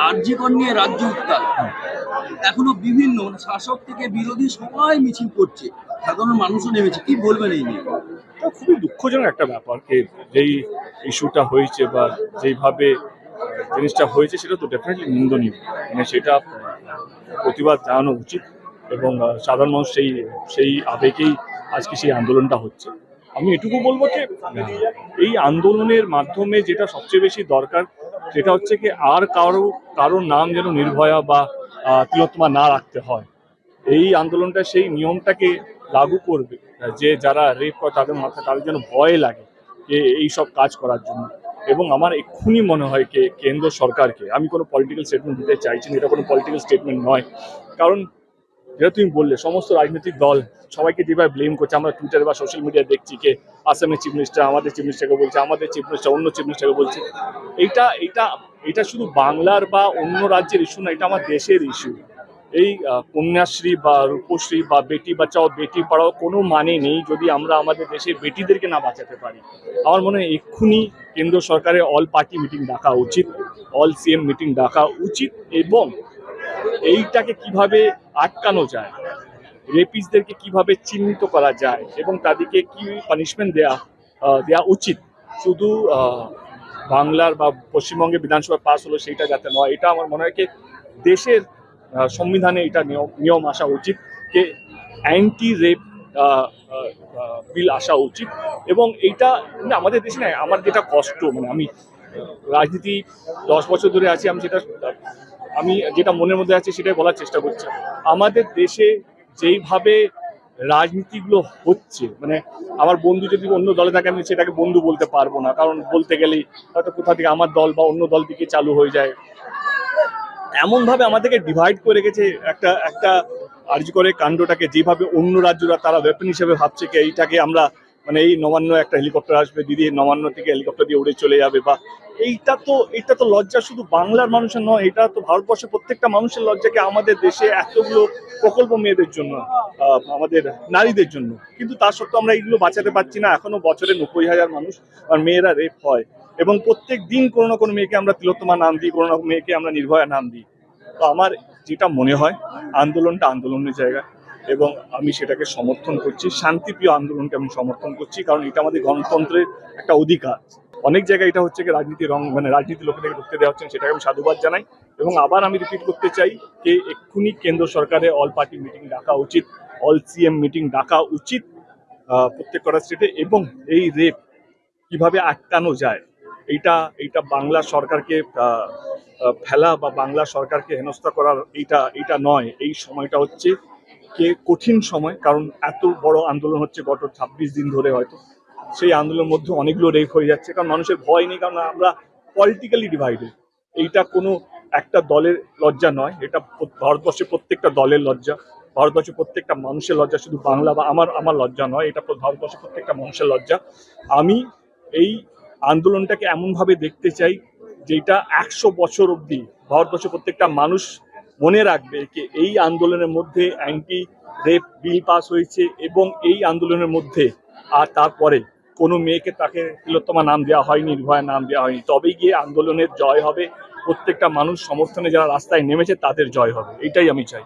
আরজি কর নিয়ে রাজ্য উত্তাল। এখনো বিভিন্ন শাসক থেকে বিরোধী সবাই মিছিল করছে, সাধারণ মানুষও নেমেছে। কি বলবেন এই নিয়ে? এটা খুবই দুঃখজনক একটা ব্যাপার যে যেই ইস্যুটা হয়েছে বা যেইভাবে জিনিসটা হয়েছে সেটা তো ডেফিনেটলি নিন্দনীয়। মানে সেটা প্রতিবাদ জানানো উচিত এবং সাধারণ মানুষ সেই সেই আবেগেই আজকে সেই আন্দোলনটা হচ্ছে। আমি এটুকু বলবো যে এই আন্দোলনের মাধ্যমে যেটা সবচেয়ে বেশি দরকার সেটা হচ্ছে কি আর কারোর নাম যেন নির্ভয়া বা তিলোত্তমা না রাখতে হয়। এই আন্দোলনটা সেই নিয়মটাকে লাগু করবে যে যারা রেপ করে তাদের মাথায় তাদের যেন ভয় লাগে যে এই সব কাজ করার জন্য। এবং আমার এক্ষুনি মনে হয় যে কেন্দ্র সরকারকে, আমি কোনো পলিটিক্যাল স্টেটমেন্ট দিতে চাইছি না, এটা কোনো পলিটিক্যাল স্টেটমেন্ট নয়, কারণ যেটা তুমি বললে সমস্ত রাজনৈতিক দল সবাইকে যেভাবে ব্লেম করছে, আমরা টুইটারে বা সোশ্যাল মিডিয়ায় দেখছি যে আসামের চিফ মিনিস্টার আমাদের চিফ মিনিস্টারকে বলছে, আমাদের চিফ মিনিস্টার অন্য চিফ মিনিস্টারকে বলছে। এইটা এটা এটা শুধু বাংলার বা অন্য রাজ্যের ইস্যু না, এটা আমার দেশের ইস্যু। এই কন্যাশ্রী বা রূপশ্রী বা বেটি বাঁচাও বেটি পড়াও কোনো মানে নেই যদি আমরা আমাদের দেশের বেটিদেরকে না বাঁচাতে পারি। আমার মনে হয় এক্ষুনি কেন্দ্র সরকারের অল পার্টি মিটিং ডাকা উচিত, অল সিএম মিটিং ডাকা উচিত এবং এইটাকে কিভাবে আটকানো যায়, রেপিসদেরকে কিভাবে চিহ্নিত করা যায় এবং তাদেরকে কি পানিশমেন্ট দেয়া উচিত। শুধু বাংলার বা পশ্চিমবঙ্গের বিধানসভা পাস হলো সেইটা যাতে নয়, এটা আমার মনে হয় কি দেশের সংবিধানে এটা নিয়ম আসা উচিত যে অ্যান্টি রেপ বিল আসা উচিত। এবং এইটা আমাদের দেশে না, আমার যেটা কষ্ট, মানে আমি রাজনীতি 10 বছর ধরে আছি, আমি যেটা মনের মধ্যে আছে সেটাই বলার চেষ্টা করছি। আমাদের দেশে যেইভাবে রাজনীতিগুলো হচ্ছে, মানে আমার বন্ধু যদি অন্য দলে থাকে আমি সেটাকে বন্ধু বলতে পারবো না, কারণ বলতে গেলেই হয়তো কোথা থেকে আমার দল বা অন্য দল দিকে চালু হয়ে যায়। এমন ভাবে আমাদেরকে ডিভাইড করে গেছে একটা একটা আরজি করে কাণ্ডটাকে, যেভাবে অন্য রাজ্যরা তারা ওয়েপন হিসেবে ভাবছে কি এইটাকে আমরা, মানে এই নবান্ন একটা হেলিকপ্টার আসবে, দিদি নবান্ন থেকে হেলিকপ্টার দিয়ে উড়ে চলে যাবে, বা এইটা তো লজ্জা শুধু বাংলার মানুষের নয়, এটা তো ভারতবর্ষের প্রত্যেকটা মানুষের লজ্জাকে আমাদের দেশে এতগুলো প্রকল্প মেয়েদের জন্য, আমাদের নারীদের জন্য, কিন্তু তা সত্ত্বেও আমরা এইগুলো বাঁচাতে পারছি না। এখনো বছরে 90,000 মানুষ আর মেয়েরা রেপ হয় এবং প্রত্যেক দিন কোনো না কোনো মেয়েকে আমরা তিলোত্তমা নাম দিই, কোনো না মেয়েকে আমরা নির্ভয়া নাম দিই। তো আমার যেটা মনে হয় আন্দোলনটা আন্দোলনের জায়গা এবং আমি সেটাকে সমর্থন করছি, শান্তিপ্রিয় আন্দোলনকে আমি সমর্থন করছি, কারণ এটা আমাদের গণতন্ত্রের একটা অধিকার। অনেক জায়গায় এটা হচ্ছে কি রাজনীতির রং, মানে রাজনীতি লোকেদেরকে ঢুকতে দেওয়া হচ্ছে, সেটাকে আমি সাধুবাদ জানাই। এবং আবার আমি রিপিট করতে চাই যে এক্ষুনি কেন্দ্র সরকারের অল পার্টি মিটিং ডাকা উচিত, অল সিএম মিটিং ডাকা উচিত প্রত্যেক কটা স্টেটে, এবং এই রেপ কিভাবে আটকানো যায় এইটা এইটা বাংলা সরকারকে ফেলা বা বাংলা সরকারকে হেনস্থা করার এইটা নয়। এই সময়টা হচ্ছে কে কঠিন সময়, কারণ এত বড় আন্দোলন হচ্ছে গত 26 দিন ধরে, হয়তো সেই আন্দোলনের মধ্যে অনেকগুলো রেপ হয়ে যাচ্ছে, কারণ মানুষের ভয় নেই, কারণ আমরা পলিটিক্যালি ডিভাইডেড। এইটা কোনো একটা দলের লজ্জা নয়, এটা ভারতবর্ষের প্রত্যেকটা দলের লজ্জা, ভারতবর্ষের প্রত্যেকটা মানুষের লজ্জা, শুধু বাংলা বা আমার লজ্জা নয়, এটা ভারতবর্ষের প্রত্যেকটা মানুষের লজ্জা। আমি এই আন্দোলনটাকে এমনভাবে দেখতে চাই যেটা 100 বছর অবধি ভারতবর্ষের প্রত্যেকটা মানুষ মনে রাখবে যে এই আন্দোলনের মধ্যে অ্যান্টি রেপ বিল পাস হয়েছে এবং এই আন্দোলনের মধ্যে আর তারপরে কোনো মেয়েকে তাকে তিলোত্তমা নাম দেওয়া হয়নি, নির্ভয়া নাম দেওয়া হয়নি। তবেই গিয়ে আন্দোলনের জয় হবে, প্রত্যেকটা মানুষ সমর্থনে যারা রাস্তায় নেমেছে তাদের জয় হবে, এটাই আমি চাই।